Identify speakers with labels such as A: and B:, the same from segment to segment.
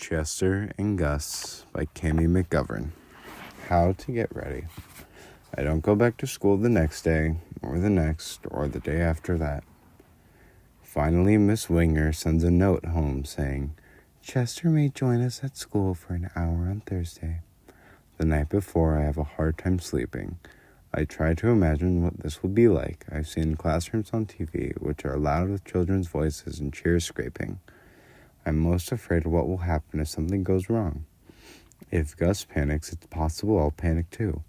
A: Chester and Gus by Cammie McGovern. How to get ready. I don't go back to school the next day, or the next, or the day after that. Finally, Miss Winger sends a note home saying, Chester may join us at school for an hour on Thursday. The night before, I have a hard time sleeping. I try to imagine what this will be like. I've seen classrooms on TV, which are loud with children's voices and chairs scraping. I'm most afraid of what will happen if something goes wrong. If Gus panics, it's possible I'll panic too.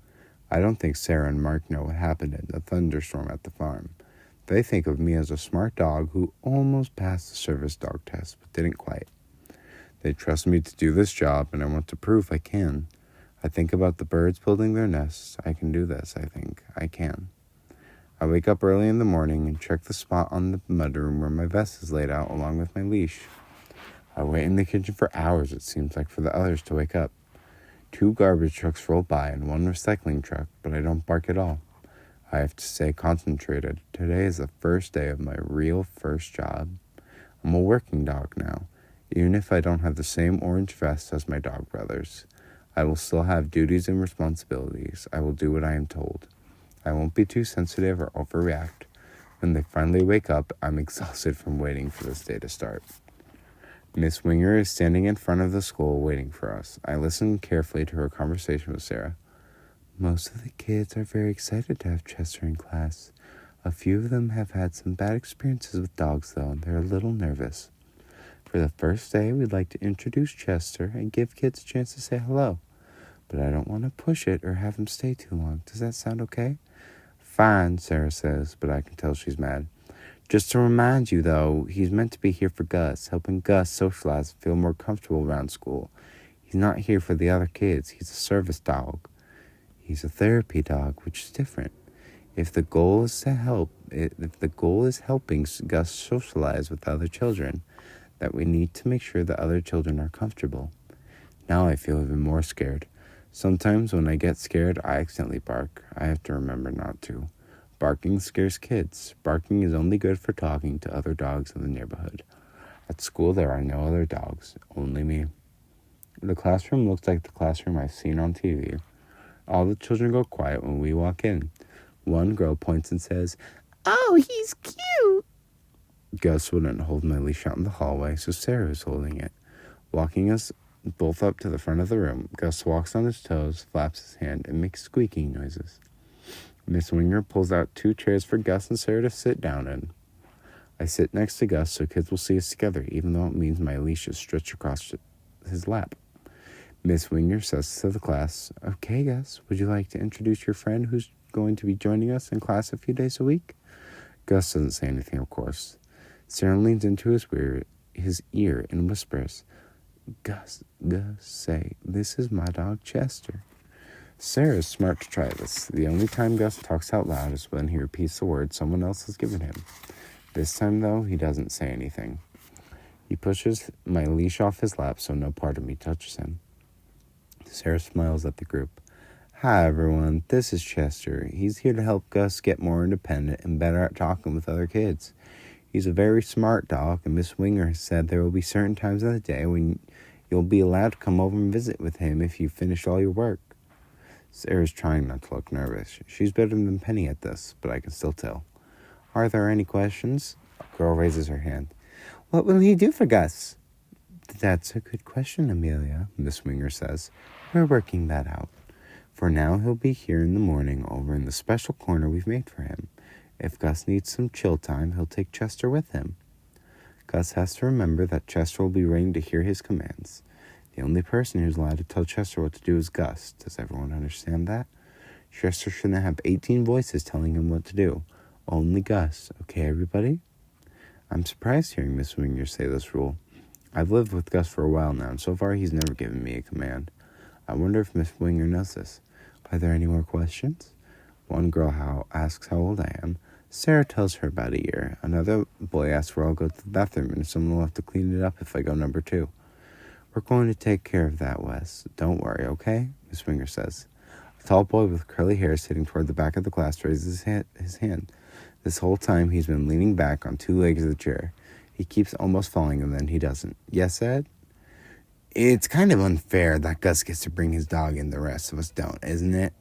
A: I don't think Sarah and Mark know what happened in the thunderstorm at the farm. They think of me as a smart dog who almost passed the service dog test, but didn't quite. They trust me to do this job, and I want to prove I can. I think about the birds building their nests. I can do this, I think. I can. I wake up early in the morning and check the spot on the mudroom where my vest is laid out along with my leash. I wait in the kitchen for hours, it seems like, for the others to wake up. 2 garbage trucks roll by and 1 recycling truck, but I don't bark at all. I have to stay concentrated. Today is the first day of my real first job. I'm a working dog now, even if I don't have the same orange vest as my dog brothers. I will still have duties and responsibilities. I will do what I am told. I won't be too sensitive or overreact. When they finally wake up, I'm exhausted from waiting for this day to start. Miss Winger is standing in front of the school waiting for us. I listen carefully to her conversation with Sarah. Most of the kids are very excited to have Chester in class. A few of them have had some bad experiences with dogs, though, and they're a little nervous. For the first day, we'd like to introduce Chester and give kids a chance to say hello. But I don't want to push it or have him stay too long. Does that sound okay? Fine, Sarah says, but I can tell she's mad. Just to remind you, though, he's meant to be here for Gus, helping Gus socialize and feel more comfortable around school. He's not here for the other kids. He's a service dog. He's a therapy dog, which is different. If the goal is helping Gus socialize with other children, that we need to make sure the other children are comfortable. Now I feel even more scared. Sometimes when I get scared, I accidentally bark. I have to remember not to. Barking scares kids. Barking is only good for talking to other dogs in the neighborhood. At school, there are no other dogs, only me. The classroom looks like the classroom I've seen on TV. All the children go quiet when we walk in. One girl points and says, "Oh, he's cute." Gus wouldn't hold my leash out in the hallway, so Sarah is holding it. Walking us both up to the front of the room, Gus walks on his toes, flaps his hand, and makes squeaking noises. Miss Winger pulls out 2 chairs for Gus and Sarah to sit down in. I sit next to Gus so kids will see us together, even though it means my leash is stretched across his lap. Miss Winger says to the class, "Okay, Gus, would you like to introduce your friend who's going to be joining us in class a few days a week?" Gus doesn't say anything, of course. Sarah leans into his ear and whispers, Gus, say, this is my dog Chester." Sarah is smart to try this. The only time Gus talks out loud is when he repeats the word someone else has given him. This time, though, he doesn't say anything. He pushes my leash off his lap so no part of me touches him. Sarah smiles at the group. "Hi, everyone. This is Chester. He's here to help Gus get more independent and better at talking with other kids. He's a very smart dog, and Miss Winger has said there will be certain times of the day when you'll be allowed to come over and visit with him if you finish all your work." Sarah's trying not to look nervous. She's better than Penny at this, but I can still tell. "Are there any questions?" A girl raises her hand. "What will he do for Gus?" "That's a good question, Amelia," Miss Winger says. "We're working that out. For now, he'll be here in the morning over in the special corner we've made for him. If Gus needs some chill time, he'll take Chester with him. Gus has to remember that Chester will be waiting to hear his commands. The only person who's allowed to tell Chester what to do is Gus. Does everyone understand that? Chester shouldn't have 18 voices telling him what to do. Only Gus. Okay, everybody?" I'm surprised hearing Miss Winger say this rule. I've lived with Gus for a while now, and so far he's never given me a command. I wonder if Miss Winger knows this. Are there any more questions? One girl asks how old I am. Sarah tells her about a year. Another boy asks where I'll go to the bathroom, and someone will have to clean it up if I go number 2. "We're going to take care of that, Wes. Don't worry, okay?" Miss Winger says. A tall boy with curly hair sitting toward the back of the class raises his hand. This whole time he's been leaning back on 2 legs of the chair. He keeps almost falling, and then he doesn't. "Yes, Ed?" It's kind of unfair that Gus gets to bring his dog and the rest of us don't, isn't it?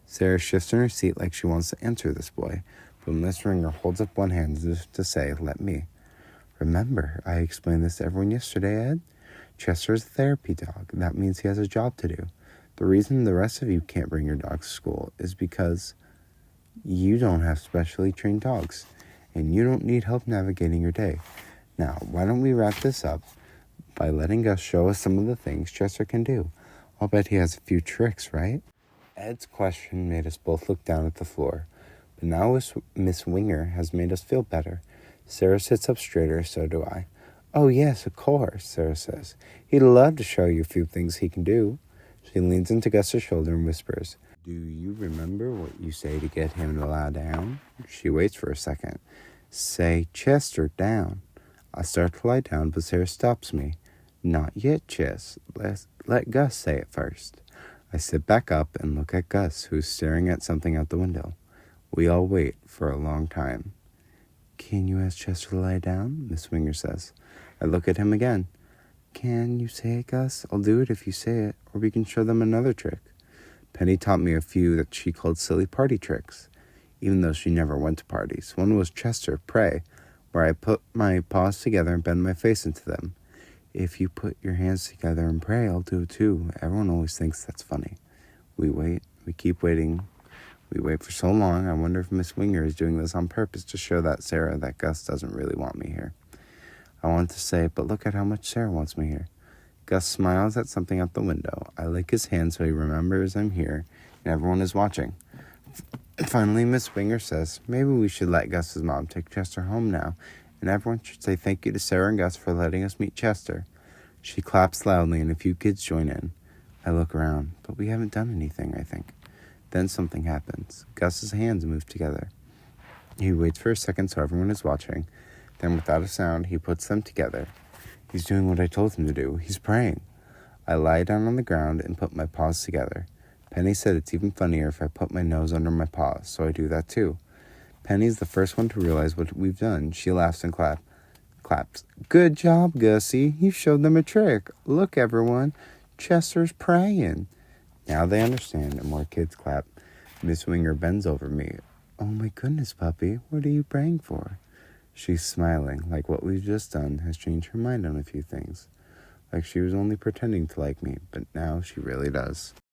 A: Sarah shifts in her seat like she wants to answer this boy, but Miss Ringer holds up one hand as if to say, let me. Remember, I explained this to everyone yesterday, Ed. Chester is a therapy dog. That means he has a job to do. The reason the rest of you can't bring your dogs to school is because you don't have specially trained dogs, and you don't need help navigating your day. Now, why don't we wrap this up by letting Gus show us some of the things Chester can do? I'll bet he has a few tricks, right? Ed's question made us both look down at the floor, but now Miss Winger has made us feel better. Sarah sits up straighter, so do I. Oh, yes, of course, Sarah says. He'd love to show you a few things he can do. She leans into Gus's shoulder and whispers, do you remember what you say to get him to lie down? She waits for a second. Say, Chester, down. I start to lie down, but Sarah stops me. Not yet, Chess. Let Gus say it first. I sit back up and look at Gus, who's staring at something out the window. We all wait for a long time. Can you ask Chester to lie down? Miss Winger says. I look at him again. Can you say it, Gus? I'll do it if you say it, or we can show them another trick. Penny taught me a few that she called silly party tricks, even though she never went to parties. One was Chester, pray, where I put my paws together and bend my face into them. If you put your hands together and pray, I'll do it too. Everyone always thinks that's funny. We wait. We keep waiting. We wait for so long, I wonder if Miss Winger is doing this on purpose to show Sarah that Gus doesn't really want me here. I want to say, but look at how much Sarah wants me here. Gus smiles at something out the window. I lick his hand so he remembers I'm here and everyone is watching. Finally, Miss Winger says, maybe we should let Gus's mom take Chester home now, and everyone should say thank you to Sarah and Gus for letting us meet Chester. She claps loudly and a few kids join in. I look around, but we haven't done anything, I think. Then something happens. Gus's hands move together. He waits for a second so everyone is watching. Then without a sound, he puts them together. He's doing what I told him to do. He's praying. I lie down on the ground and put my paws together. Penny said it's even funnier if I put my nose under my paws, so I do that too. Penny's the first one to realize what we've done. She laughs and claps. Good job, Gussie. You showed them a trick. Look, everyone. Chester's praying. Now they understand, and more kids clap. Miss Winger bends over me. Oh my goodness, puppy. What are you praying for? She's smiling, like what we've just done has changed her mind on a few things. Like she was only pretending to like me, but now she really does.